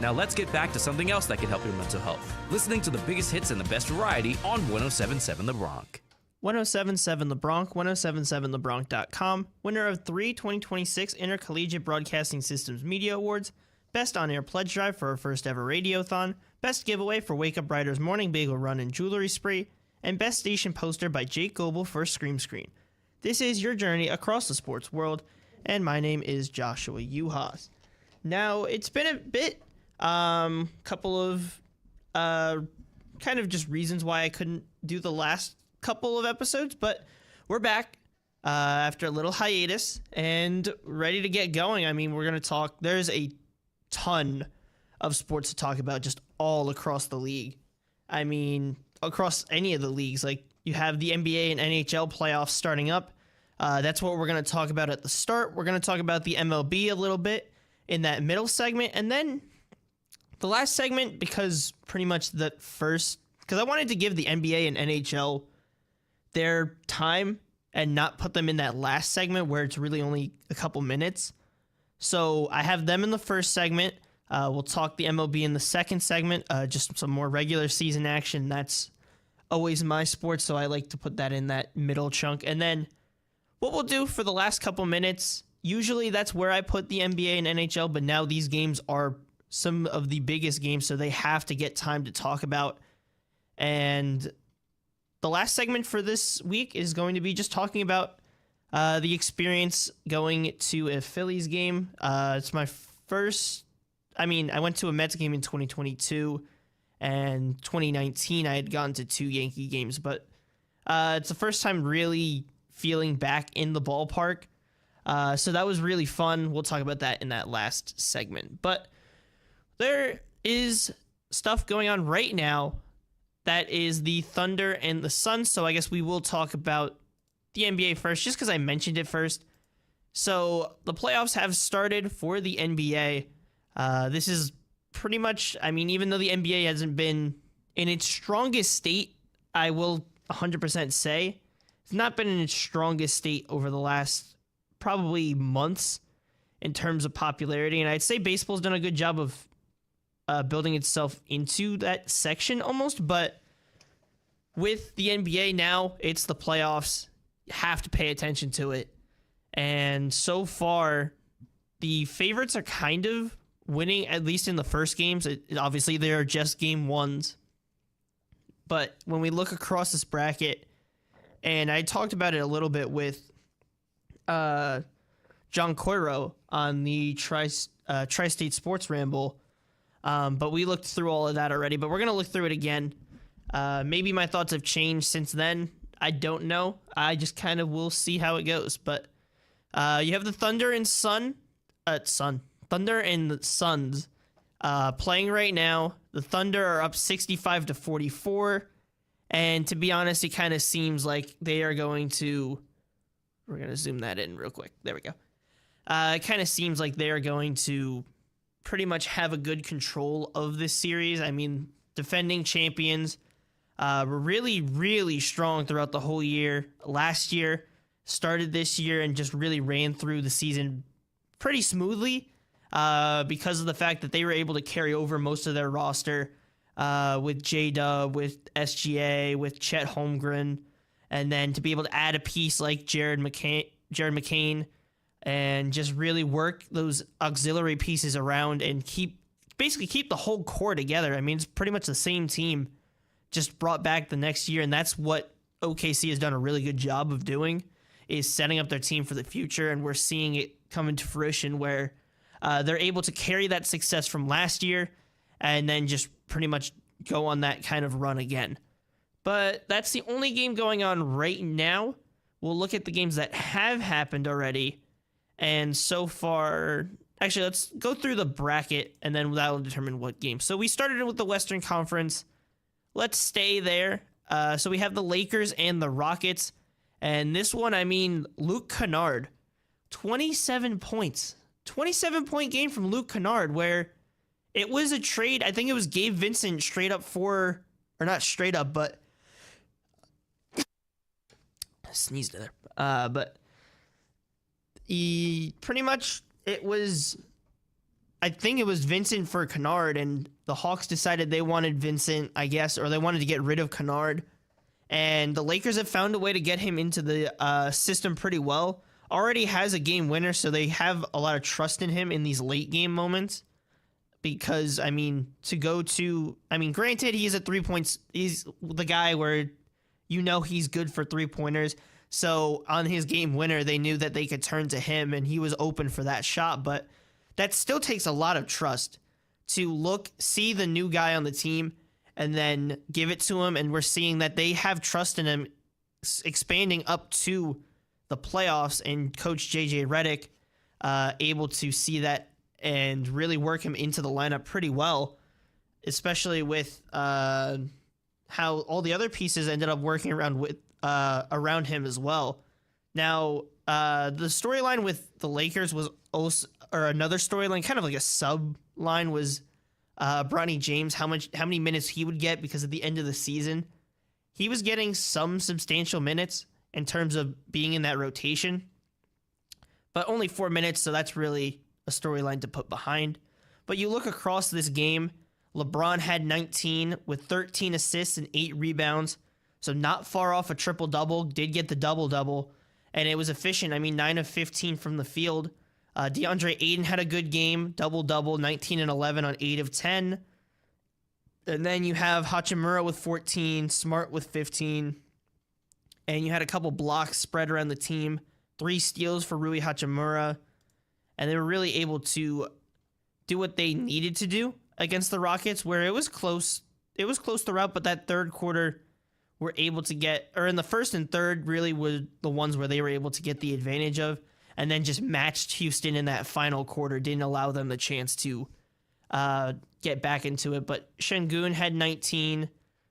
Now let's get back to something else that can help your mental health. Listening to the biggest hits and the best variety on 107.7 The Bronx. 107.7 The Bronx, 107.7thebronx.com, winner of 3 2026 Intercollegiate Broadcasting Systems Media Awards, Best On-Air Pledge Drive for our first ever Radiothon, Best Giveaway for Wake Up Riders Morning Bagel Run and Jewelry Spree, and Best Station Poster by Jake Goebel for Scream Screen. This is your journey across the sports world, and my name is Joshua Uhas. Now, it's been a bit, couple of kind of just reasons why I couldn't do the last couple of episodes, but we're back after a little hiatus and ready to get going. I mean, we're going to talk, there's a ton of sports to talk about just all across the league. I mean, across any of the leagues. Like, you have the NBA and NHL playoffs starting up. That's what we're going to talk about at the start. We're going to talk about the MLB a little bit in that middle segment. And then the last segment, because pretty much because I wanted to give the NBA and NHL their time and not put them in that last segment where it's really only a couple minutes. So I have them in the first segment. We'll talk the MLB in the second segment, just some more regular season action. That's always my sport, so I like to put that in that middle chunk. And then what we'll do for the last couple minutes, usually that's where I put the NBA and NHL, but now these games are some of the biggest games, so they have to get time to talk about. And the last segment for this week is going to be just talking about the experience going to a Phillies game. It's my first, I went to a Mets game in 2022, and 2019 I had gone to 2 Yankee games, but it's the first time really feeling back in the ballpark. So that was really fun. We'll talk about that in that last segment. But there is stuff going on right now that is the Thunder and the Suns. So I guess we will talk about the NBA first, just because I mentioned it first. So the playoffs have started for the NBA. This is pretty much, even though the NBA hasn't been in its strongest state, I will 100% say it's not been in its strongest state over the last probably months in terms of popularity. And I'd say baseball's done a good job of building itself into that section almost. But with the NBA now, it's the playoffs. You have to pay attention to it. And so far, the favorites are kind of winning, at least in the first games. Obviously, they are just game ones. But when we look across this bracket, and I talked about it a little bit with John Coiro on the Tri-State Sports Ramble, but we looked through all of that already. But we're going to look through it again. Maybe my thoughts have changed since then. I don't know. I just kind of will see how it goes. But you have the Thunder and Thunder and the Suns playing right now. The Thunder are up 65-44. And to be honest, it kind of seems like they are going to... We're going to zoom that in real quick. There we go. It kind of seems like they are going to pretty much have a good control of this series. Defending champions were really, really strong throughout the whole year. Last year, started this year, and just really ran through the season pretty smoothly because of the fact that they were able to carry over most of their roster with J-Dub, with SGA, with Chet Holmgren, and then to be able to add a piece like Jared McCain and just really work those auxiliary pieces around and keep the whole core together. It's pretty much the same team, just brought back the next year, and that's what OKC has done a really good job of doing, is setting up their team for the future, and we're seeing it come into fruition where they're able to carry that success from last year and then just pretty much go on that kind of run again. But that's the only game going on right now. We'll look at the games that have happened already. And so far, actually, let's go through the bracket, and then that will determine what game. So we started with the Western Conference. Let's stay there. So we have the Lakers and the Rockets. And this one, Luke Kennard, 27 points. 27-point game from Luke Kennard, where it was a trade. I think it was Gabe Vincent straight up or not straight up, but sneezed there. But he pretty much, it was, I think it was Vincent for Kennard, and the Hawks decided they wanted Vincent, I guess, or they wanted to get rid of Kennard. And the Lakers have found a way to get him into the system pretty well. Already has a game winner, so they have a lot of trust in him in these late game moments. Because, I mean, granted, he's at 3 points. He's the guy where he's good for 3-pointers. So on his game winner, they knew that they could turn to him, and he was open for that shot. But that still takes a lot of trust to see the new guy on the team and then give it to him. And we're seeing that they have trust in him expanding up to the playoffs, and Coach JJ Redick able to see that and really work him into the lineup pretty well, especially with how all the other pieces ended up working around him as well. Now, the storyline with the Lakers was also, or another storyline, kind of like a sub line, was Bronny James, how many minutes he would get, because at the end of the season, he was getting some substantial minutes in terms of being in that rotation, but only 4 minutes, so that's really a storyline to put behind. But you look across this game, LeBron had 19 with 13 assists and 8 rebounds, so not far off a triple-double, did get the double-double, and it was efficient. 9 of 15 from the field. DeAndre Ayton had a good game, double-double, 19 and 11 on 8 of 10. And then you have Hachimura with 14, Smart with 15, and you had a couple blocks spread around the team, 3 steals for Rui Hachimura, and they were really able to do what they needed to do against the Rockets, where it was close. It was close throughout, but that third quarter were able to in the first and third really were the ones where they were able to get the advantage of, and then just matched Houston in that final quarter, didn't allow them the chance to get back into it. But Şengün had 19,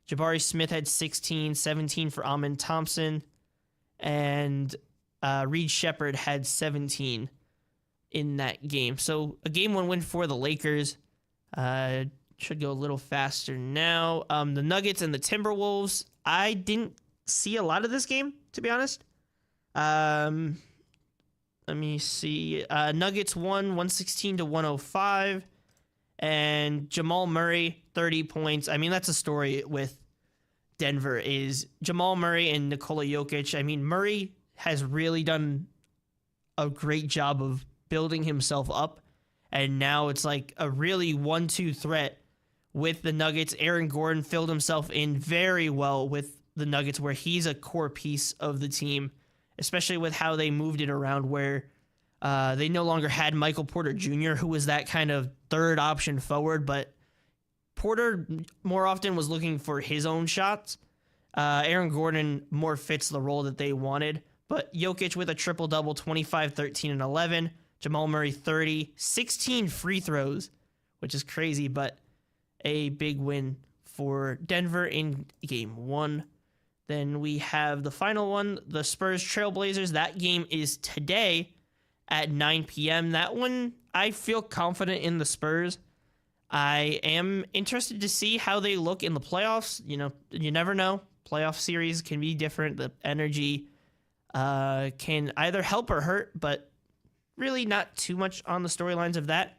Jabari Smith had 16, 17 for Amen Thompson, and Reed Shepherd had 17 in that game. So a game 1 win for the Lakers. Should go a little faster now. The Nuggets and the Timberwolves, I didn't see a lot of this game, to be honest. Let me see. Nuggets won 116 to 105. And Jamal Murray, 30 points. That's a story with Denver, is Jamal Murray and Nikola Jokic. Murray has really done a great job of building himself up. And now it's like a really 1-2 threat with the Nuggets. Aaron Gordon filled himself in very well with the Nuggets, where he's a core piece of the team, especially with how they moved it around, where they no longer had Michael Porter Jr., who was that kind of third option forward, but Porter more often was looking for his own shots. Aaron Gordon more fits the role that they wanted, but Jokic with a triple-double, 25, 13, and 11. Jamal Murray, 30, 16 free throws, which is crazy, but a big win for Denver in game 1. Then we have the final one, the Spurs Trailblazers. That game is today at 9 p.m. That one, I feel confident in the Spurs. I am interested to see how they look in the playoffs. You never know. Playoff series can be different. The energy can either help or hurt, but really not too much on the storylines of that.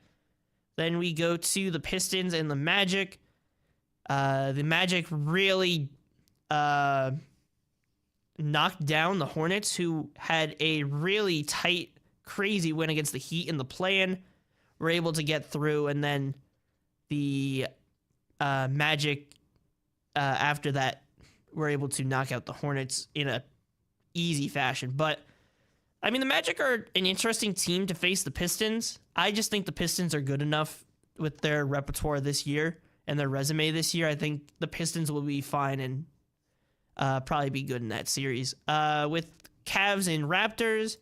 Then we go to the Pistons and the Magic. The Magic really knocked down the Hornets, who had a really tight, crazy win against the Heat in the play-in. Were able to get through, and then the Magic, after that, were able to knock out the Hornets in a easy fashion. But the Magic are an interesting team to face the Pistons. I just think the Pistons are good enough with their repertoire this year and their resume this year. I think the Pistons will be fine and probably be good in that series. With Cavs and Raptors,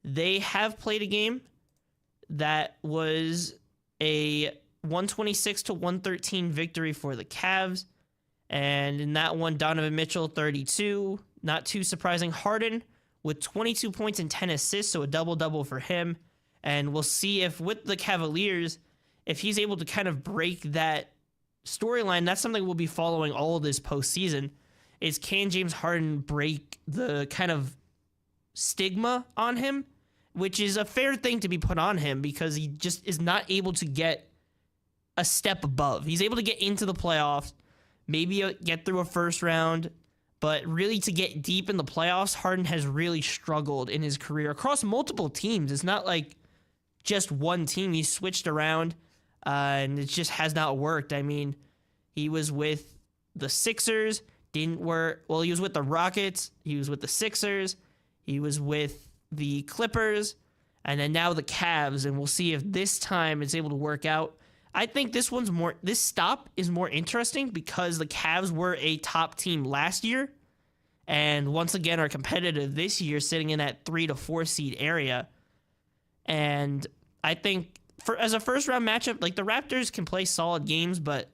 they have played a game that was a 126 to 113 victory for the Cavs. And in that one, Donovan Mitchell, 32. Not too surprising. Harden with 22 points and 10 assists, so a double-double for him. And we'll see if, with the Cavaliers, if he's able to kind of break that storyline. That's something we'll be following all of this postseason, is can James Harden break the kind of stigma on him which is a fair thing to be put on him because he just is not able to get a step above. He's able to get into the playoffs, maybe get through a first round, but really to get deep in the playoffs, Harden has really struggled in his career across multiple teams. It's not like just one team. He's switched around, and it just has not worked. I mean, he was with the Sixers, didn't work. Well, he was with the Rockets, he was with the Sixers, he was with the Clippers, and then now the Cavs, and we'll see if this time it's able to work out. I think this stop is more interesting because the Cavs were a top team last year and once again are competitive this year, sitting in that 3 to 4 seed area. And I think as a first round matchup, like the Raptors can play solid games, but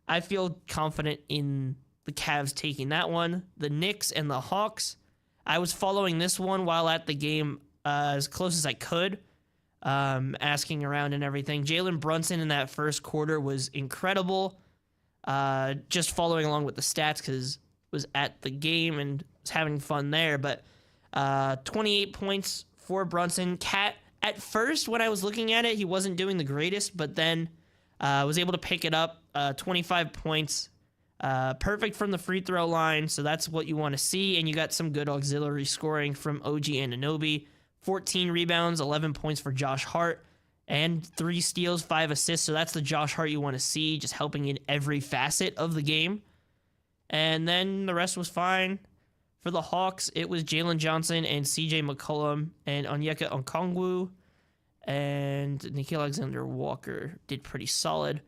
I feel confident in the Cavs taking that one. The Knicks and the Hawks, I was following this one while at the game as close as I could. Asking around and everything. Jalen Brunson in that first quarter was incredible. Just following along with the stats because was at the game and was having fun there. But 28 points for Brunson. Cat, at first when I was looking at it, he wasn't doing the greatest, but then was able to pick it up. 25 points. Perfect from the free throw line, so that's what you want to see. And you got some good auxiliary scoring from OG Anunoby. 14 rebounds, 11 points for Josh Hart, and 3 steals, 5 assists. So that's the Josh Hart you want to see, just helping in every facet of the game. And then the rest was fine. For the Hawks, it was Jalen Johnson and CJ McCollum and Onyeka Okongwu. And Nikhil Alexander-Walker did pretty solid.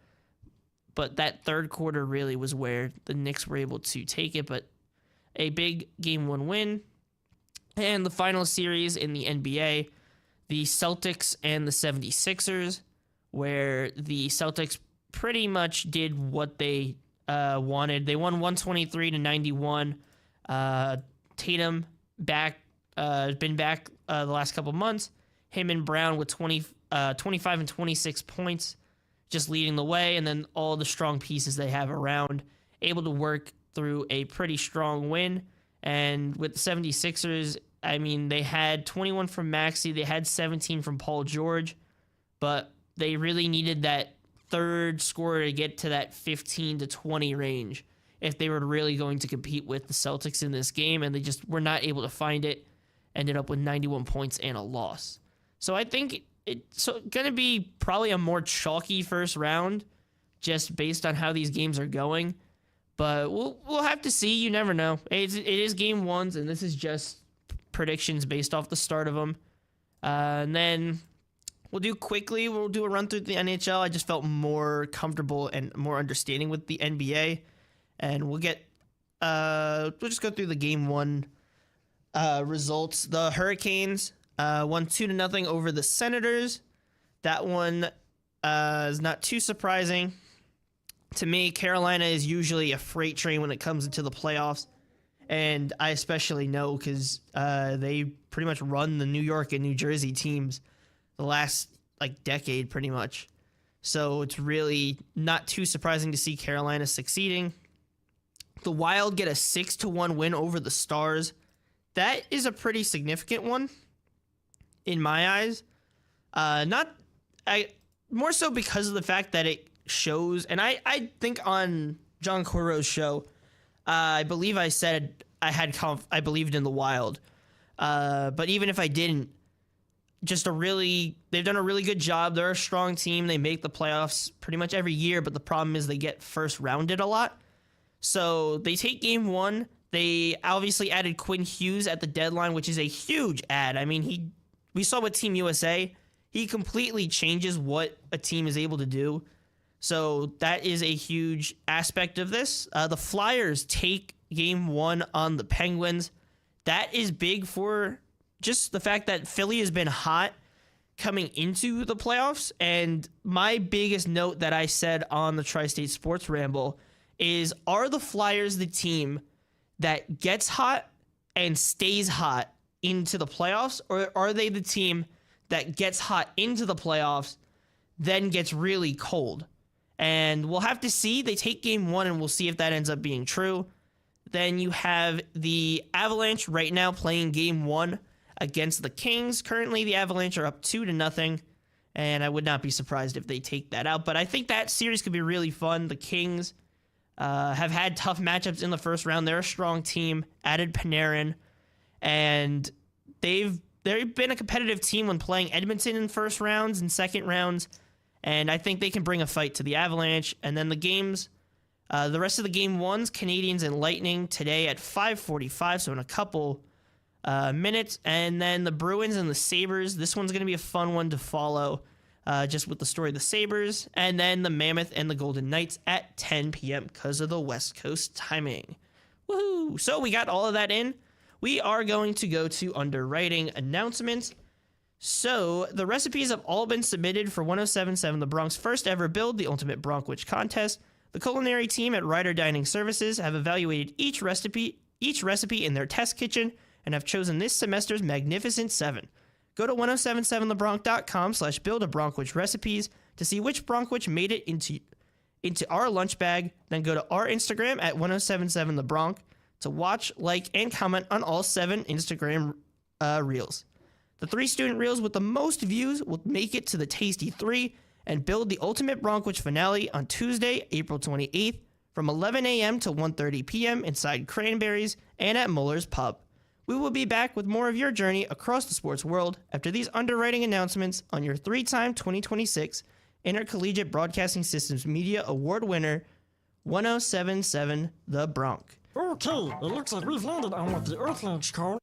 But that third quarter really was where the Knicks were able to take it. But a big Game 1 win. And the final series in the NBA, the Celtics and the 76ers, where the Celtics pretty much did what they wanted. They won 123-91. Tatum been back the last couple months. Him and Brown with 25 and 26 points, just leading the way. And then all the strong pieces they have around, able to work through a pretty strong win. And with the 76ers, I mean, they had 21 from Maxey, they had 17 from Paul George, but they really needed that third scorer to get to that 15 to 20 range if they were really going to compete with the Celtics in this game, and they just were not able to find it. Ended up with 91 points and a loss. So I think it's going to be probably a more chalky first round just based on how these games are going. But we'll have to see. You never know. It is game ones, and this is just predictions based off the start of them. And then we'll do a run through the NHL. I just felt more comfortable and more understanding with the NBA. And we'll just go through the game 1 results. The Hurricanes won 2-0 over the Senators. That one is not too surprising. To me, Carolina is usually a freight train when it comes into the playoffs. And I especially know because they pretty much run the New York and New Jersey teams the last decade pretty much. So it's really not too surprising to see Carolina succeeding. The Wild get a 6-1 win over the Stars. That is a pretty significant one in my eyes. More so because of the fact that it shows, and I think on John Coro's show, I believe I said I believed in the Wild. But even if I didn't, they've done a really good job. They're a strong team. They make the playoffs pretty much every year, but the problem is they get first rounded a lot. So they take game 1. They obviously added Quinn Hughes at the deadline, which is a huge add. I mean, we saw with Team USA, he completely changes what a team is able to do. So that is a huge aspect of this. The Flyers take game 1 on the Penguins. That is big for just the fact that Philly has been hot coming into the playoffs. And my biggest note that I said on the Tri-State Sports Ramble is, are the Flyers the team that gets hot and stays hot into the playoffs, or are they the team that gets hot into the playoffs, then gets really cold? And we'll have to see. They take game 1, and we'll see if that ends up being true. Then you have the Avalanche right now playing game 1 against the Kings. Currently, the Avalanche are up 2-0, and I would not be surprised if they take that out. But I think that series could be really fun. The Kings have had tough matchups in the first round. They're a strong team, added Panarin, and they've been a competitive team when playing Edmonton in first rounds and second rounds, and I think they can bring a fight to the Avalanche. And then the games, the rest of the game ones, Canadiens and Lightning today at 5:45, so in a couple minutes, and then the Bruins and the Sabres. This one's going to be a fun one to follow, just with the story of the Sabres, and then the Mammoth and the Golden Knights at 10 p.m. because of the West Coast timing. Woohoo! So we got all of that in. We are going to go to underwriting announcements. So the recipes have all been submitted for 1077 The Bronx first ever Build the Ultimate Bronkwich contest. The culinary team at Ryder Dining Services have evaluated each recipe in their test kitchen and have chosen this semester's Magnificent 7. Go to 1077thebronx.com/build-a-bronkwich recipes to see which bronkwich made it into our lunch bag. Then go to our Instagram at 1077thebronx to watch, like, and comment on all 7 Instagram reels. The 3 student reels with the most views will make it to the Tasty 3 and build the Ultimate Bronkwich finale on Tuesday, April 28th from 11 a.m. to 1:30 p.m. inside Cranberries and at Muller's Pub. We will be back with more of your journey across the sports world after these underwriting announcements on your 3-time 2026 Intercollegiate Broadcasting Systems Media Award winner, 1077 The Bronx. Okay, it looks like we've landed on what the Earthlings call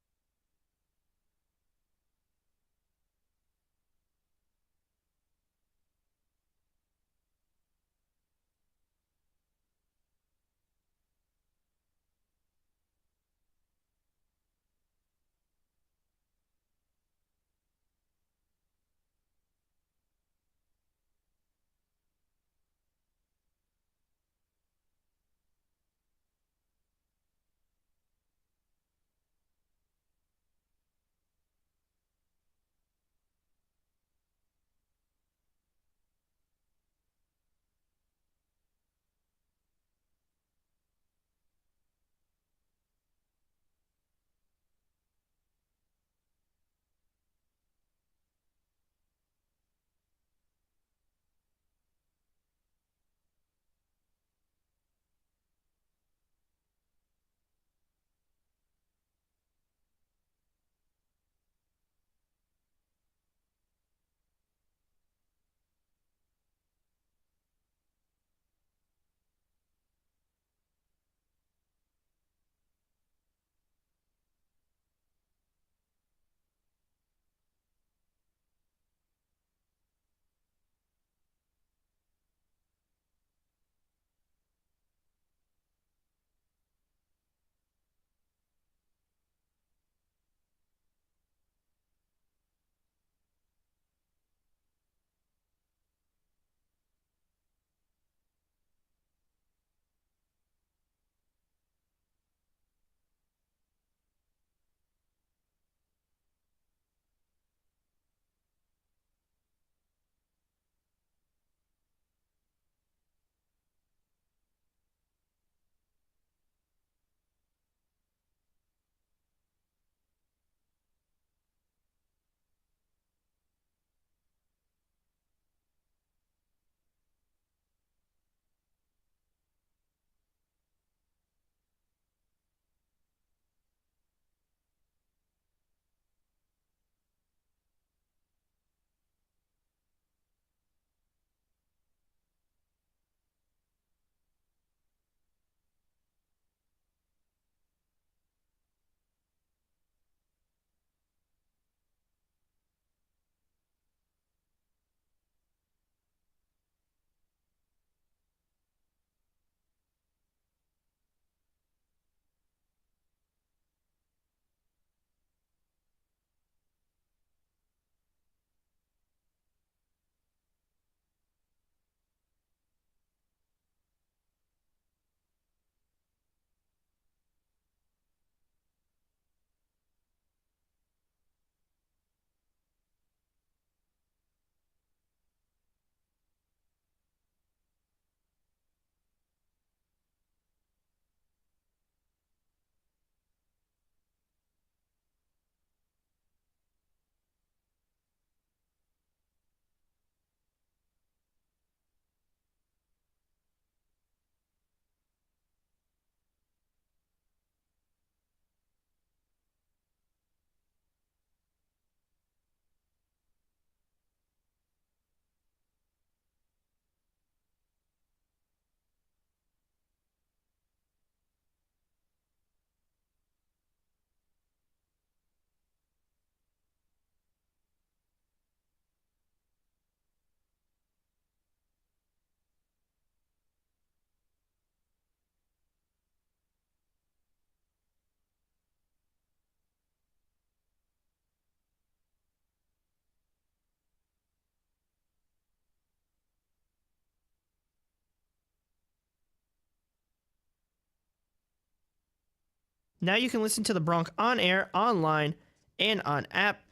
Now you can listen to The Bronc on air, online, and on app.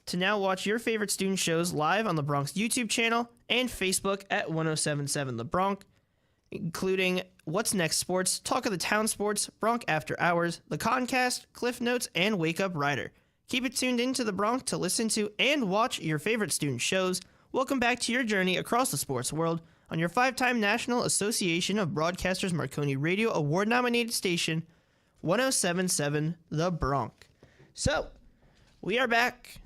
To now watch your favorite student shows live on The Bronc's YouTube channel and Facebook at 1077 The Bronc, including What's Next Sports, Talk of the Town Sports, Bronc After Hours, The Concast, Cliff Notes, and Wake Up Rider. Keep it tuned into The Bronc to listen to and watch your favorite student shows. Welcome back to your journey across the sports world on your 5-time National Association of Broadcasters Marconi Radio Award-nominated station, 1077 The Bronc. So, we are back.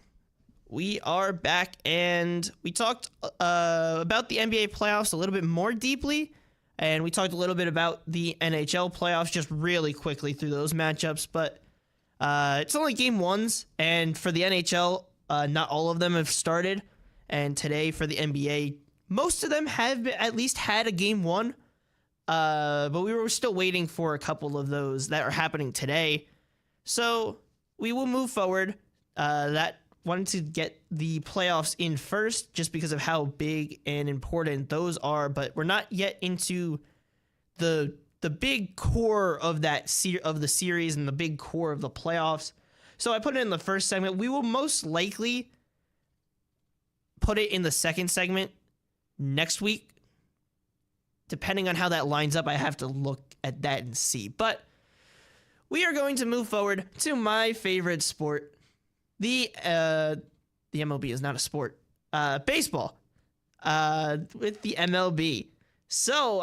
And we talked about the NBA playoffs a little bit more deeply, and we talked a little bit about the NHL playoffs just really quickly through those matchups, but it's only game ones, and for the NHL, not all of them have started, and today for the NBA, most of them have at least had a game one, but we were still waiting for a couple of those that are happening today, so we will move forward. That wanted to get the playoffs in first just because of how big and important those are, but we're not yet into the big core of of the series and the big core of the playoffs. So I put it in the first segment. We will most likely put it in the second segment next week. Depending on how that lines up, I have to look at that and see. But we are going to move forward to my favorite sport. The MLB is not a sport. Baseball. With the MLB. So,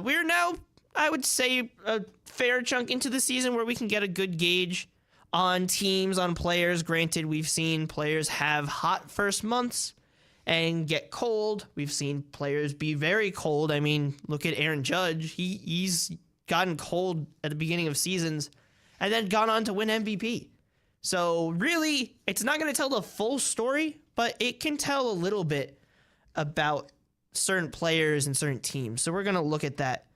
we're now, I would say, a fair chunk into the season where we can get a good gauge on teams, on players. Granted, we've seen players have hot first months and get cold. We've seen players be very cold. I mean, look at Aaron Judge. He's gotten cold at the beginning of seasons and then gone on to win MVP. So really, it's not going to tell the full story, but it can tell a little bit about certain players and certain teams. So we're going to look at that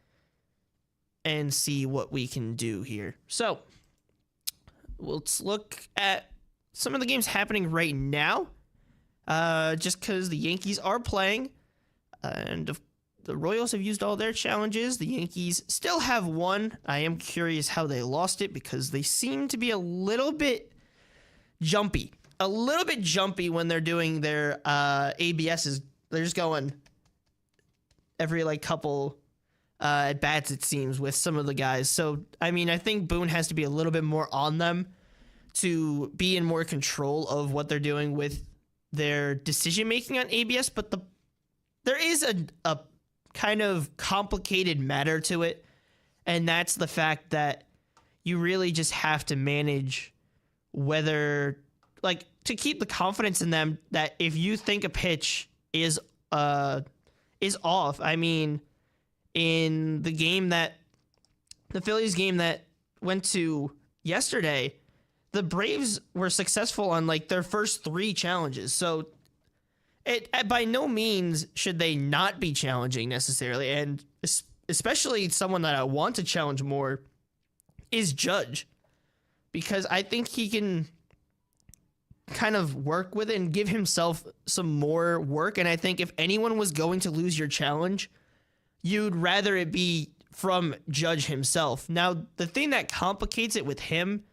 and see what we can do here. So let's look at some of the games happening right now. Just because the Yankees are playing, and the Royals have used all their challenges. The Yankees still have one. I am curious how they lost it because they seem to be a little bit jumpy when they're doing their ABSs. They're just going every couple at bats, it seems, with some of the guys. So I mean, I think Boone has to be a little bit more on them to be in more control of what they're doing with their decision making on ABS. But there is a kind of complicated matter to it, and that's the fact that you really just have to manage whether, to keep the confidence in them that if you think a pitch is off. I mean, in the Phillies game that went to yesterday, the Braves were successful on their first 3 challenges. So by no means should they not be challenging necessarily. And especially someone that I want to challenge more is Judge, because I think he can kind of work with it and give himself some more work. And I think if anyone was going to lose your challenge, you'd rather it be from Judge himself. Now, the thing that complicates it with him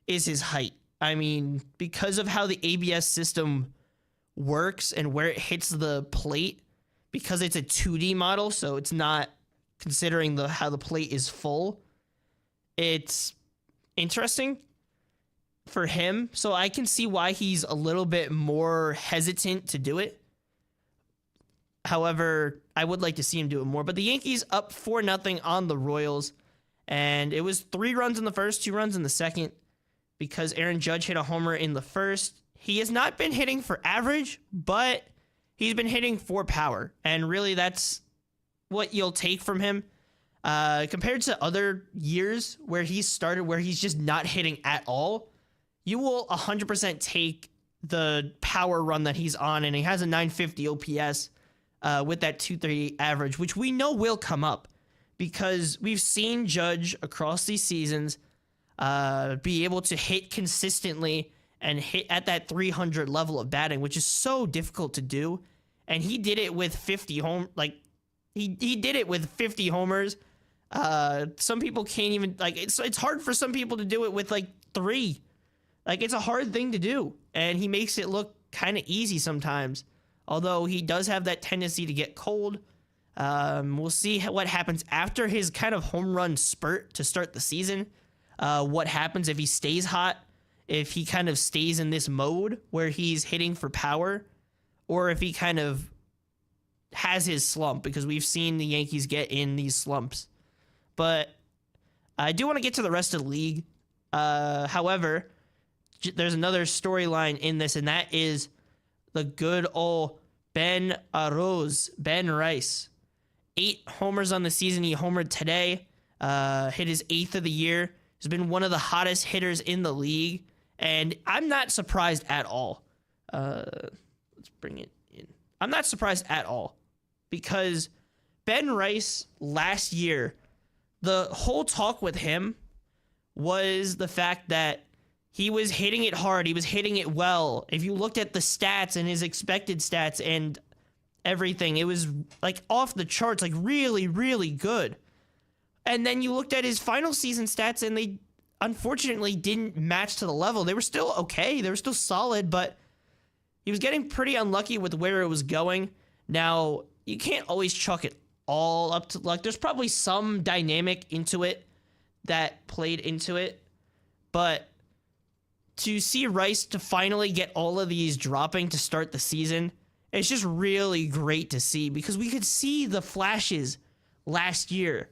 is his height. I mean, because of how the ABS system works and where it hits the plate, because it's a 2D model, so it's not considering how the plate is full, it's interesting for him. So I can see why he's a little bit more hesitant to do it. However, I would like to see him do it more. But the Yankees up 4-0 on the Royals, and it was 3 runs in the first, 2 runs in the second, because Aaron Judge hit a homer in the first. He has not been hitting for average, but he's been hitting for power, and really that's what you'll take from him. Compared to other years where he's just not hitting at all, you will 100% take the power run that he's on, and he has a 950 OPS with that 238 average, which we know will come up because we've seen Judge across these seasons be able to hit consistently and hit at that 300 level of batting, which is so difficult to do. And he did it with 50 he did it with 50 homers Some people can't even, like, it's hard for some people to do it with like 3. Like, it's a hard thing to do, and he makes it look kind of easy sometimes. Although he does have that tendency to get cold. We'll see what happens after his kind of home run spurt to start the season. What happens if he stays hot, if he kind of stays in this mode where he's hitting for power, or if he kind of has his slump, because we've seen the Yankees get in these slumps. But I do want to get to the rest of the league. However, there's another storyline in this, and that is the good old Ben Rice. 8 homers on the season. He homered today, hit his 8th of the year. He's been one of the hottest hitters in the league, and I'm not surprised at all. Let's bring it in. I'm not surprised at all, because Ben Rice last year, the whole talk with him was the fact that he was hitting it hard. He was hitting it well. If you looked at the stats and his expected stats and everything, it was like off the charts, like really, really good. And then you looked at his final season stats and they unfortunately didn't match to the level. They were still okay. They were still solid, but he was getting pretty unlucky with where it was going. Now, you can't always chalk it all up to luck. There's probably some dynamic into it that played into it, but to see Rice to finally get all of these dropping to start the season, it's just really great to see, because we could see the flashes last year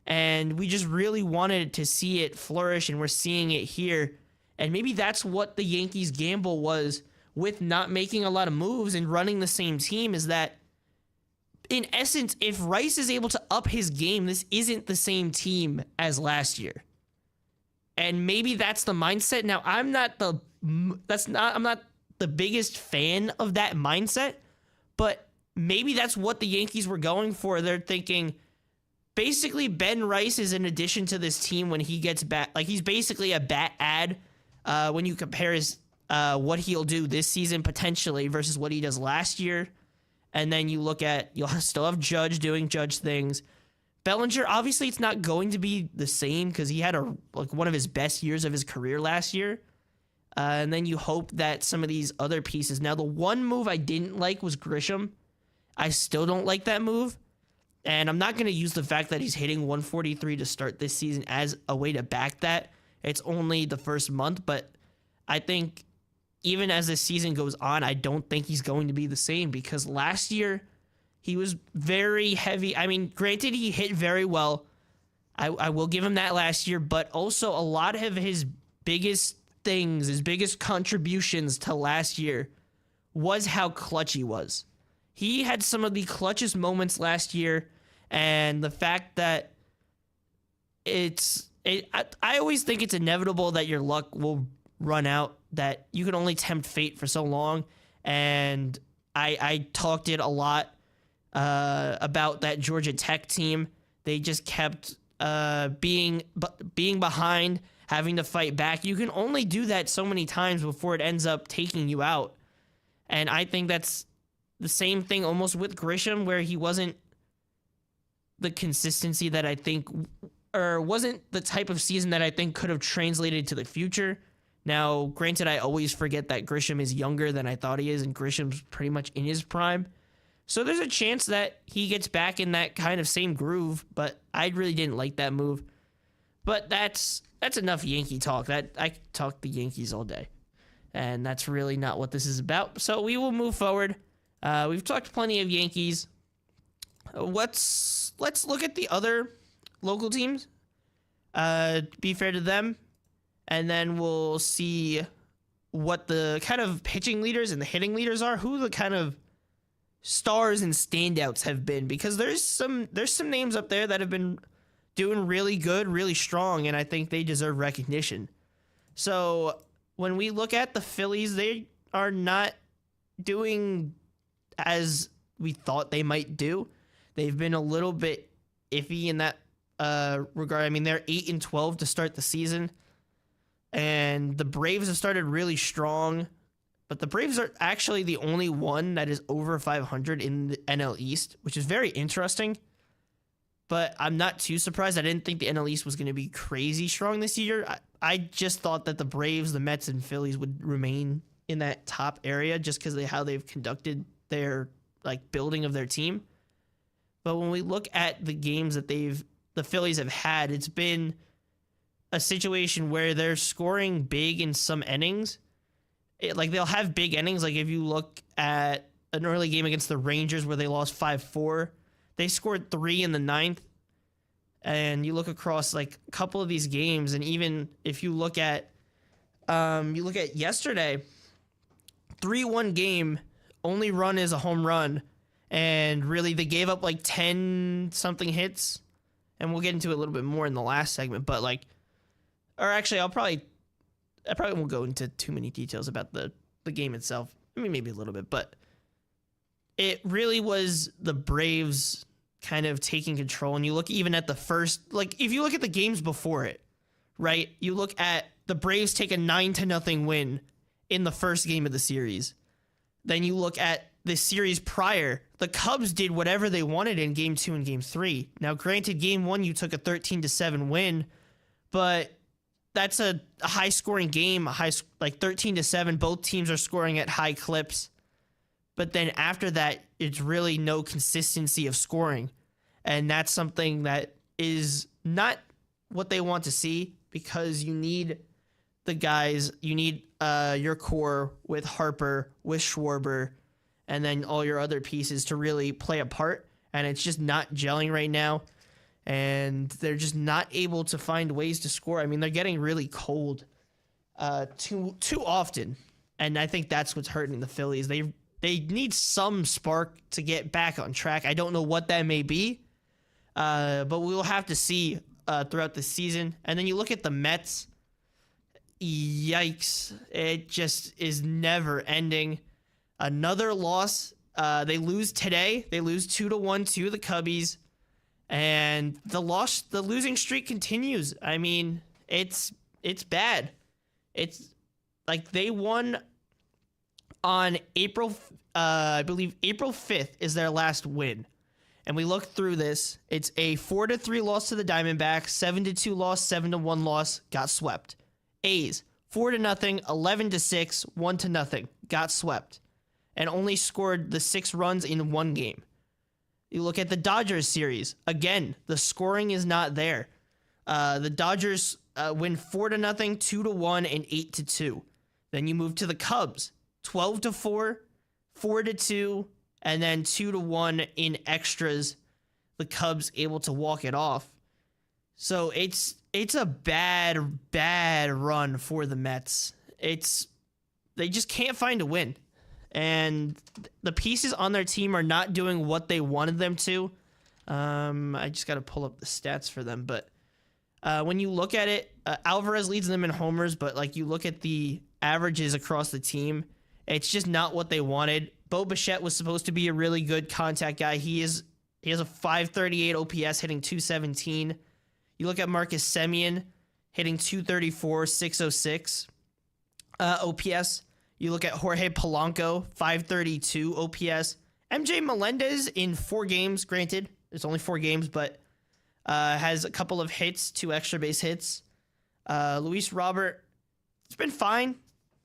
and we just really wanted to see it flourish, and we're seeing it here. And maybe that's what the Yankees' gamble was with not making a lot of moves and running the same team, is that in essence, if Rice is able to up his game, this isn't the same team as last year. And maybe that's the mindset. Now, I'm not the biggest fan of that mindset, but maybe that's what the Yankees were going for. They're thinking, basically, Ben Rice is an addition to this team when he gets back. Like, he's basically a bat add when you compare his what he'll do this season potentially versus what he does last year. And then you look at, you'll still have Judge doing Judge things. Bellinger, obviously, it's not going to be the same because he had one of his best years of his career last year. And then you hope that some of these other pieces. Now, the one move I didn't like was Grisham. I still don't like that move. And I'm not going to use the fact that he's hitting 143 to start this season as a way to back that. It's only the first month, but I think even as this season goes on, I don't think he's going to be the same, because last year he was very heavy. I mean, granted, he hit very well. I will give him that last year, but also a lot of his biggest things, his biggest contributions to last year was how clutch he was. He had some of the clutchest moments last year, and the fact that I always think it's inevitable that your luck will run out, that you can only tempt fate for so long, and I talked it a lot about that Georgia Tech team. They just kept being behind, having to fight back. You can only do that so many times before it ends up taking you out. And I think that's the same thing almost with Grisham, where he wasn't the consistency that I think, or wasn't the type of season that I think could have translated to the future. Now, granted, I always forget that Grisham is younger than I thought he is, and Grisham's pretty much in his prime. So there's a chance that he gets back in that kind of same groove, but I really didn't like that move. But that's enough Yankee talk. I talk the Yankees all day, and that's really not what this is about. So we will move forward. We've talked plenty of Yankees. Let's look at the other local teams. Be fair to them, and then we'll see what the kind of pitching leaders and the hitting leaders are, who the kind of stars and standouts have been, because there's some names up there that have been doing really good, really strong, and I think they deserve recognition. So when we look at the Phillies, they are not doing as we thought they might do. They've been a little bit iffy in that regard. I mean, they're 8-12 to start the season, and the Braves have started really strong. But the Braves are actually the only one that is over 500 in the NL East, which is very interesting. but I'm not too surprised. I didn't think the NL East was going to be crazy strong this year. I just thought that the Braves, the Mets, and Phillies would remain in that top area just because of how they've conducted their building of their team. But when we look at the games that the Phillies have had, it's been a situation where they're scoring big in some innings. They'll have big innings. Like if you look at an early game against the Rangers where they lost 5-4, they scored 3 in the ninth. And you look across a couple of these games, and even if you look at yesterday, 3-1 game, only run is a home run, and really they gave up 10 something hits, and we'll get into it a little bit more in the last segment. But I probably won't go into too many details about the game itself. I mean, maybe a little bit, but it really was the Braves kind of taking control. And you look even at the first, if you look at the games before it, right? You look at the Braves take a 9-0 win in the first game of the series. Then you look at the series prior, the Cubs did whatever they wanted in game 2 and game 3. Now, granted, game 1, you took a 13-7 win, but that's a high scoring game, 13-7. Both teams are scoring at high clips. But then after that, it's really no consistency of scoring. And that's something that is not what they want to see, because you need the guys, you need your core with Harper, with Schwarber, and then all your other pieces to really play a part. And it's just not gelling right now. And they're just not able to find ways to score. I mean, they're getting really cold too often. And I think that's what's hurting the Phillies. They need some spark to get back on track. I don't know what that may be, but we will have to see throughout the season. And then you look at the Mets. Yikes. It just is never ending. Another loss. They lose today. They lose 2-1 to the Cubbies. And the losing streak continues. I mean, it's bad. It's they won on I believe April 5th is their last win. And we look through this. It's a 4-3 loss to the Diamondbacks, 7-2 loss, 7-1 loss, got swept. A's, 4-0, 11-6, 1-0, got swept. And only scored the 6 runs in one game. You look at the Dodgers series. Again, the scoring is not there. The Dodgers win 4-0, 2-1, and 8-2. Then you move to the Cubs. 12-4, 4-2, and then 2-1 in extras. The Cubs able to walk it off. So it's a bad run for the Mets. They just can't find a win. And the pieces on their team are not doing what they wanted them to. I just got to pull up the stats for them. But when you look at it, Alvarez leads them in homers, but you look at the averages across the team, it's just not what they wanted. Bo Bichette was supposed to be a really good contact guy. He has a 538 OPS, hitting 217. You look at Marcus Semien, hitting 234, 606 OPS. You look at Jorge Polanco, 532 OPS. MJ Melendez in 4 games, granted, it's only 4 games, but has a couple of hits, 2 extra base hits. Luis Robert, it's been fine,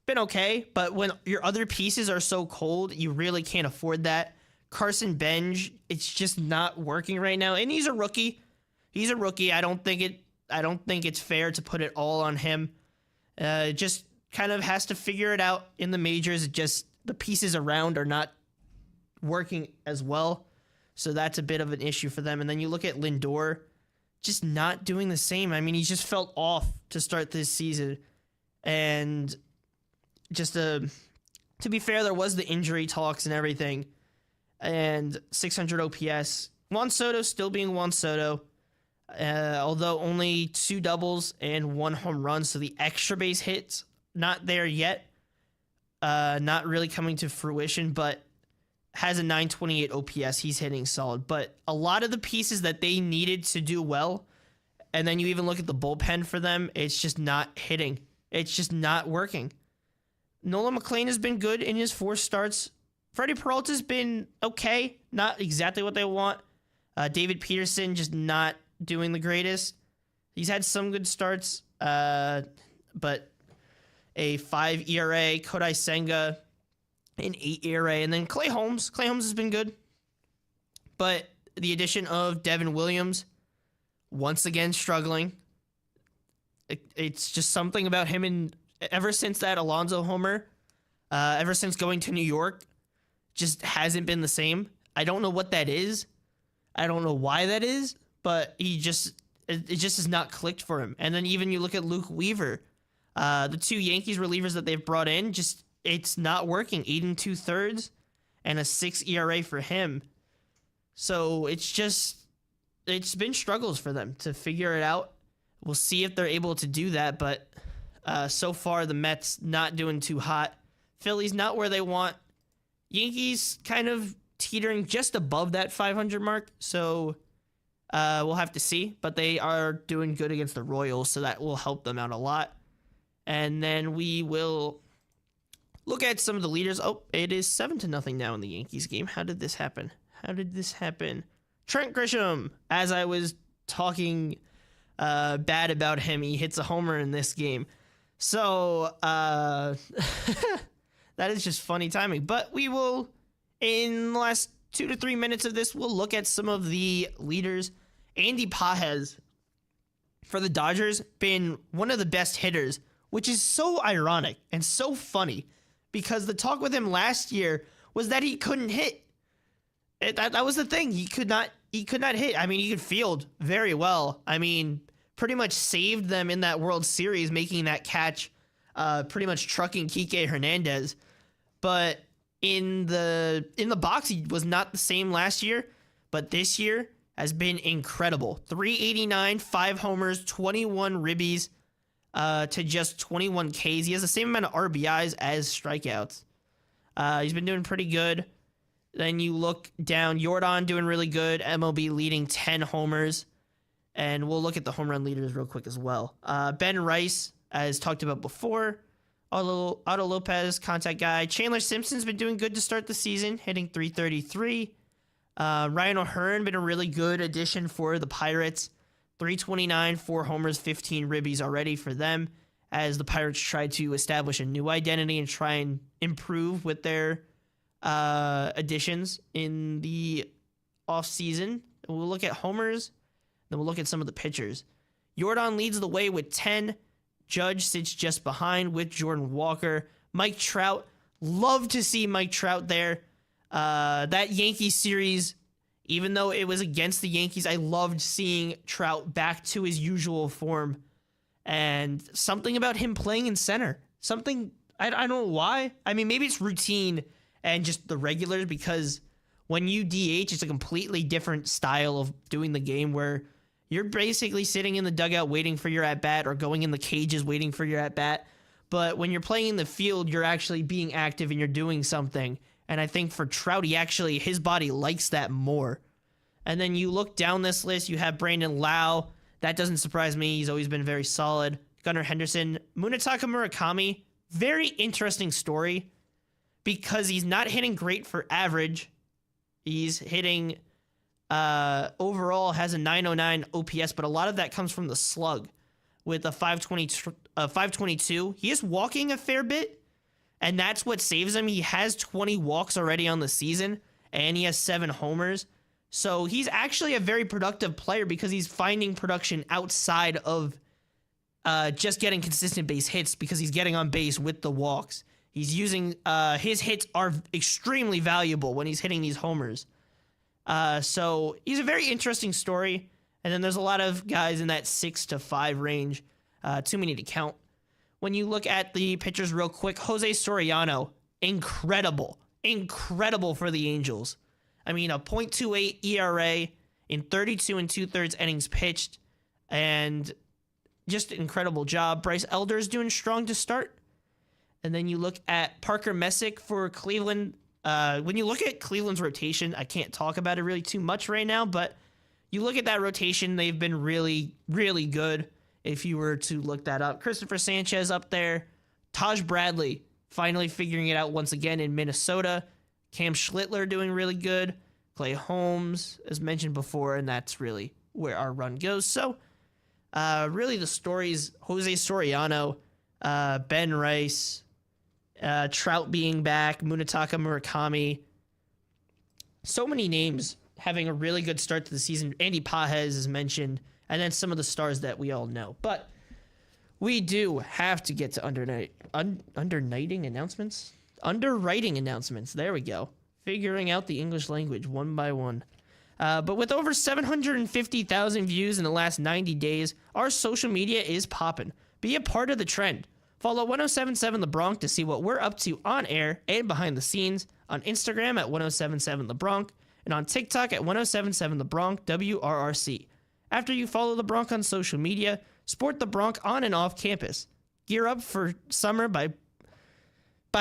been okay, but when your other pieces are so cold, you really can't afford that. Carson Benj, it's just not working right now, and he's a rookie. I don't think it's fair to put it all on him. Just kind of has to figure it out in the majors. Just the pieces around are not working as well, so that's a bit of an issue for them. And then you look at Lindor, just not doing the same. I mean, he just felt off to start this season, and just to be fair, there was the injury talks and everything, and 600 OPS. Juan Soto still being Juan Soto, although only 2 doubles and 1 home run, so the extra base hits not there yet, not really coming to fruition, but has a 928 OPS. He's hitting solid, but a lot of the pieces that they needed to do well, and then you even look at the bullpen for them, it's just not hitting. It's just not working. Nolan McLean has been good in his 4 starts. Freddie Peralta's been okay, not exactly what they want. David Peterson just not doing the greatest. He's had some good starts, but a 5 ERA, Kodai Senga, an 8 ERA, and then Clay Holmes. Clay Holmes has been good, but the addition of Devin Williams, once again struggling. It's just something about him, and ever since that Alonso homer, ever since going to New York, just hasn't been the same. I don't know what that is. I don't know why that is, but it just has not clicked for him. And then even you look at Luke Weaver, the 2 Yankees relievers that they've brought in, just it's not working. 8 2/3 and a 6 ERA for him. So it's been struggles for them to figure it out. We'll see if they're able to do that, but so far the Mets not doing too hot. Phillies not where they want. Yankees kind of teetering just above that 500 mark, so we'll have to see. But they are doing good against the Royals, so that will help them out a lot. And then we will look at some of the leaders. Oh, it is 7-0 now in the Yankees game. How did this happen? Trent Grisham, as I was talking bad about him, he hits a homer in this game. So that is just funny timing. But we will, in the last 2 to 3 minutes of this, we'll look at some of the leaders. Andy Pages for the Dodgers, been one of the best hitters, which is so ironic and so funny because the talk with him last year was that he couldn't hit. That was the thing. He could not hit. I mean, he could field very well. I mean, pretty much saved them in that World Series, making that catch, pretty much trucking Kike Hernandez. But in the box, he was not the same last year, but this year has been incredible. 389, 5 homers, 21 ribbies, to just 21 Ks. He has the same amount of RBIs as strikeouts. He's been doing pretty good. Then you look down, Jordan doing really good. MLB leading 10 homers. And we'll look at the home run leaders real quick as well. Ben Rice, as talked about before. Otto Lopez, contact guy. Chandler Simpson's been doing good to start the season, hitting 333. Ryan O'Hearn been a really good addition for the Pirates. 329, 4 homers, 15 ribbies already for them, as the Pirates try to establish a new identity and try and improve with their additions in the offseason. We'll look at homers, then we'll look at some of the pitchers. Jordan leads the way with 10. Judge sits just behind with Jordan Walker. Mike Trout, love to see Mike Trout there. That Yankees series, even though it was against the Yankees, I loved seeing Trout back to his usual form. And something about him playing in center. Something, I don't know why. I mean, maybe it's routine and just the regulars, because when you DH, it's a completely different style of doing the game where you're basically sitting in the dugout waiting for your at-bat or going in the cages waiting for your at-bat. But when you're playing in the field, you're actually being active and you're doing something. And I think for Trout, his body likes that more. And then you look down this list, you have Brandon Lau. That doesn't surprise me. He's always been very solid. Gunnar Henderson. Munetaka Murakami, very interesting story because he's not hitting great for average. He's hitting, overall, has a 909 OPS, but a lot of that comes from the slug with a 522. He is walking a fair bit, and that's what saves him. He has 20 walks already on the season, and he has 7 homers. So he's actually a very productive player because he's finding production outside of just getting consistent base hits because he's getting on base with the walks. He's using his hits are extremely valuable when he's hitting these homers. So he's a very interesting story. And then there's a lot of guys in that 6 to 5 range. Too many to count. When you look at the pitchers real quick, Jose Soriano, incredible for the Angels. I mean, a .28 ERA in 32 2/3 innings pitched, and just an incredible job. Bryce Elder's doing strong to start. And then you look at Parker Messick for Cleveland. When you look at Cleveland's rotation, I can't talk about it really too much right now, but you look at that rotation, they've been really, really good if you were to look that up. Christopher Sanchez up there. Taj Bradley finally figuring it out once again in Minnesota. Cam Schlittler doing really good. Clay Holmes, as mentioned before, and that's really where our run goes. So, really the stories, Jose Soriano, Ben Rice, Trout being back, Munetaka Murakami. So many names having a really good start to the season. Andy Pajes is mentioned, and then some of the stars that we all know. But we do have to get to underwriting announcements. There we go. Figuring out the English language one by one. But with over 750,000 views in the last 90 days, our social media is popping. Be a part of the trend. Follow 1077 The Bronx to see what we're up to on air and behind the scenes, on Instagram at 1077 The Bronx, and on TikTok at 1077 The Bronx WRRC. After you follow The Bronx on social media, sport The Bronx on and off campus. Gear up for summer by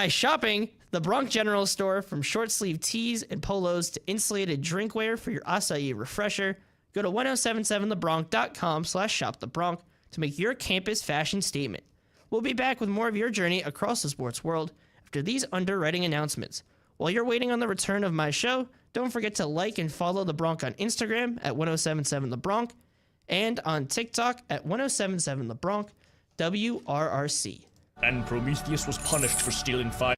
shopping the Bronx General Store. From short sleeve tees and polos to insulated drinkware for your acai refresher. Go to 1077thebronx.com/shopthebronx to make your campus fashion statement. We'll be back with more of your journey across the sports world after these underwriting announcements. While you're waiting on the return of my show, don't forget to like and follow The Bronx on Instagram at 1077 The Bronx and on TikTok at 1077 The Bronx WRRC. And Prometheus was punished for stealing 5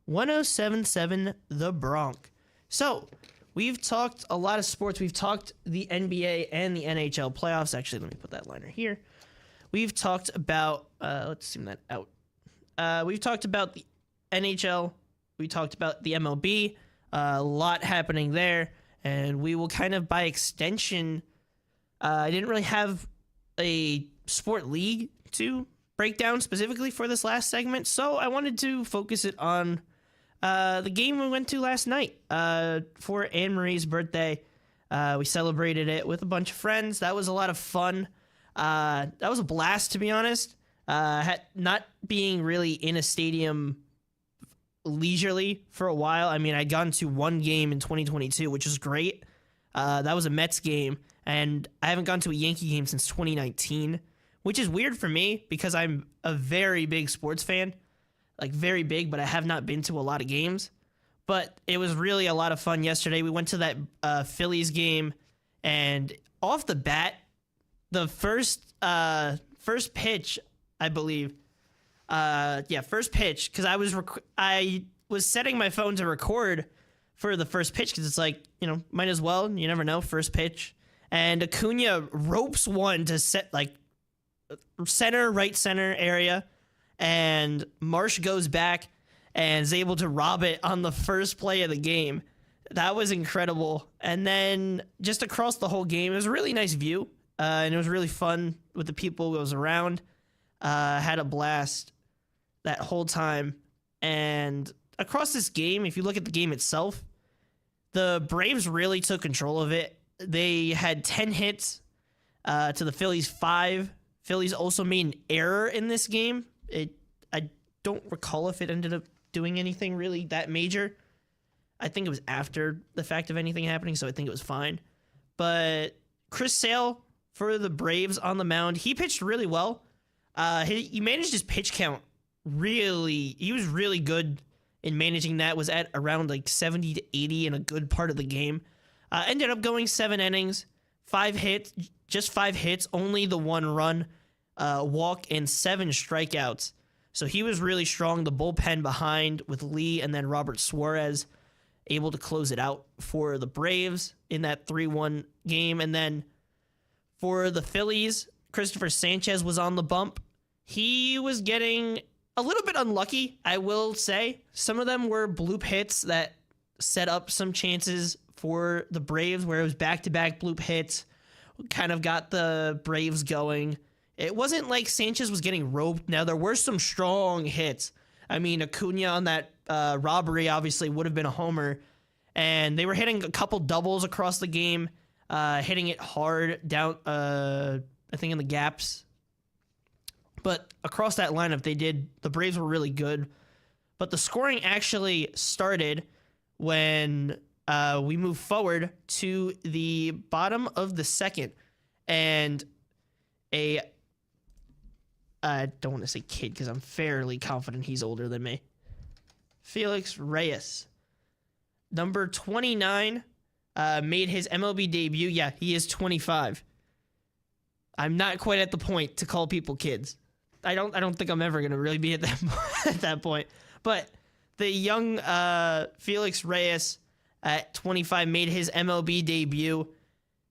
1077 The Bronx. So, we've talked a lot of sports. We've talked the NBA and the NHL playoffs. Actually, let me put that liner here. We've talked about, let's zoom that out. We've talked about the NHL. We talked about the MLB. A lot happening there. And we will kind of, by extension, I didn't really have a sport league to break down specifically for this last segment. So I wanted to focus it on the game we went to last night for Anne Marie's birthday. We celebrated it with a bunch of friends. That was a lot of fun. That was a blast, to be honest. Not being really in a stadium leisurely for a while. I mean, I'd gone to one game in 2022, which was great. That was a Mets game, and I haven't gone to a Yankee game since 2019, which is weird for me because I'm a very big sports fan, like very big, but I have not been to a lot of games. But it was really a lot of fun yesterday. We went to that Phillies game, and off the bat, the first pitch, I believe. First pitch, because I was setting my phone to record for the first pitch because it's like, might as well. You never know, first pitch. And Acuna ropes one to set like right center area, and Marsh goes back and is able to rob it on the first play of the game. That was incredible. And then just across the whole game, it was a really nice view, and it was really fun with the people who was around. Had a blast that whole time. And across this game, if you look at the game itself, the Braves really took control of it. They had 10 hits to the Phillies 5. Phillies also made an error in this game. I don't recall if it ended up doing anything really that major. I think it was after the fact of anything happening, so I think it was fine. But Chris Sale for the Braves on the mound, he pitched really well. He managed his pitch count really. He was really good in managing that. Was at around like 70 to 80 in a good part of the game. Ended up going 7 innings, 5 hits, just 5 hits, only the 1 run, walk, and 7 strikeouts. So he was really strong. The bullpen behind with Lee and then Robert Suarez able to close it out for the Braves in that 3-1 game. And then for the Phillies, Christopher Sanchez was on the bump. He was getting a little bit unlucky, I will say. Some of them were bloop hits that set up some chances for the Braves, where it was back-to-back bloop hits, kind of got the Braves going. It wasn't like Sanchez was getting roped. Now, there were some strong hits. I mean, Acuna on that robbery obviously would have been a homer, and they were hitting a couple doubles across the game, hitting it hard down, I think in the gaps. But across that lineup, the Braves were really good. But the scoring actually started when we moved forward to the bottom of the second. And I don't want to say kid because I'm fairly confident he's older than me. Felix Reyes, number 29, made his MLB debut. Yeah, he is 25. I'm not quite at the point to call people kids. I don't think I'm ever gonna really be at that point. But the young Felix Reyes at 25 made his MLB debut,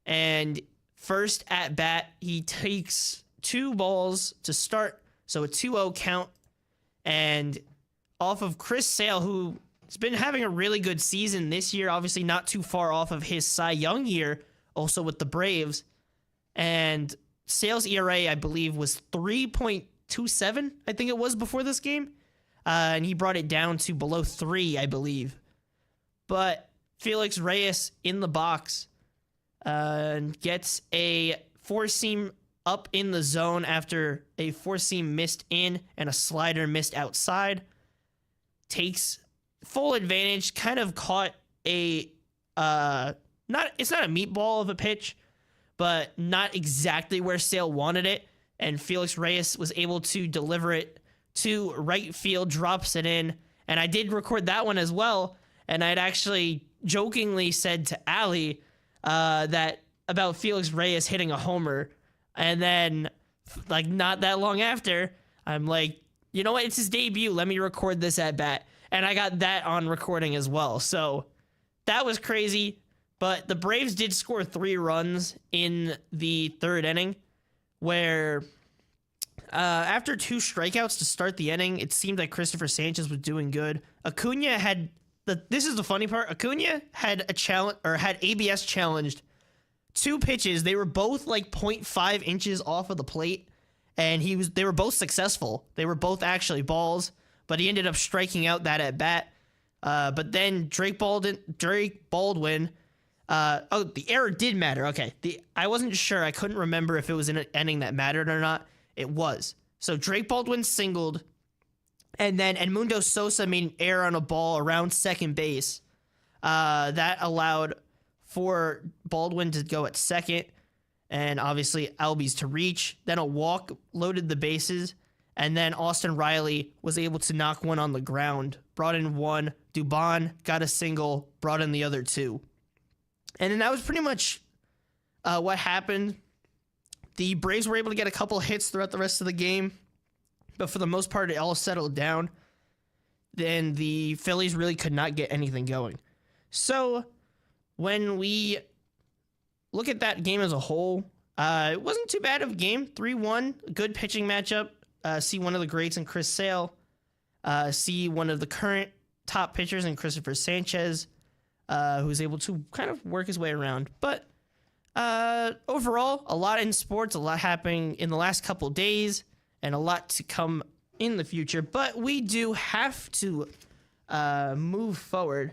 and first at bat he takes 2 balls to start, so a 2-0 count, and off of Chris Sale, who has been having a really good season this year, obviously not too far off of his Cy Young year, also with the Braves, and Sale's ERA, I believe, was 3.27, I think it was before this game, and he brought it down to below 3, I believe. But Felix Reyes in the box gets a 4-seam up in the zone after a 4-seam missed in and a slider missed outside. Takes full advantage, kind of caught a it's not a meatball of a pitch, but not exactly where Sale wanted it, and Felix Reyes was able to deliver it to right field, drops it in, and I did record that one as well, and I'd actually jokingly said to Allie that about Felix Reyes hitting a homer, and then like not that long after, I'm like, you know what, it's his debut, let me record this at bat, And I got that on recording as well. So that was crazy. But the Braves did score 3 runs in the 3rd inning, where after 2 strikeouts to start the inning, it seemed like Christopher Sanchez was doing good. Acuna had this is the funny part. Acuna had a challenge, or had ABS challenged 2 pitches. They were both like 0.5 inches off of the plate, and they were both successful. They were both actually balls, but he ended up striking out that at bat. But then Drake Baldwin. The error did matter. Okay, I wasn't sure. I couldn't remember if it was in an inning that mattered or not. It was. So Drake Baldwin singled, and then Edmundo Sosa made an error on a ball around second base. That allowed for Baldwin to go at second, and obviously Albies to reach. Then a walk loaded the bases, and then Austin Riley was able to knock one on the ground. Brought in 1. Dubon got a single, brought in the other 2. And then that was pretty much what happened. The Braves were able to get a couple hits throughout the rest of the game, but for the most part, it all settled down. Then the Phillies really could not get anything going. So when we look at that game as a whole, it wasn't too bad of a game. 3-1, good pitching matchup. See one of the greats in Chris Sale. See one of the current top pitchers in Christopher Sanchez, who's able to kind of work his way around. But overall, a lot in sports, a lot happening in the last couple days, and a lot to come in the future. But we do have to move forward,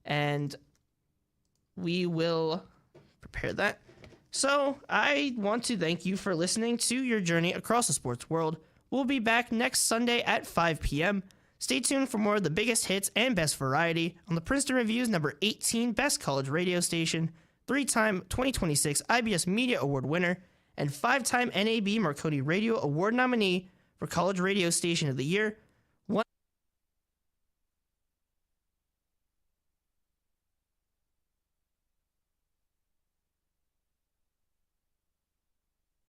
and we will prepare that. So I want to thank you for listening to your journey across the sports world. We'll be back next Sunday at 5 p.m. Stay tuned for more of the biggest hits and best variety on the Princeton Review's number 18 Best College Radio Station, 3-time 2026 IBS Media Award winner, and 5-time NAB Marconi Radio Award nominee for College Radio Station of the Year,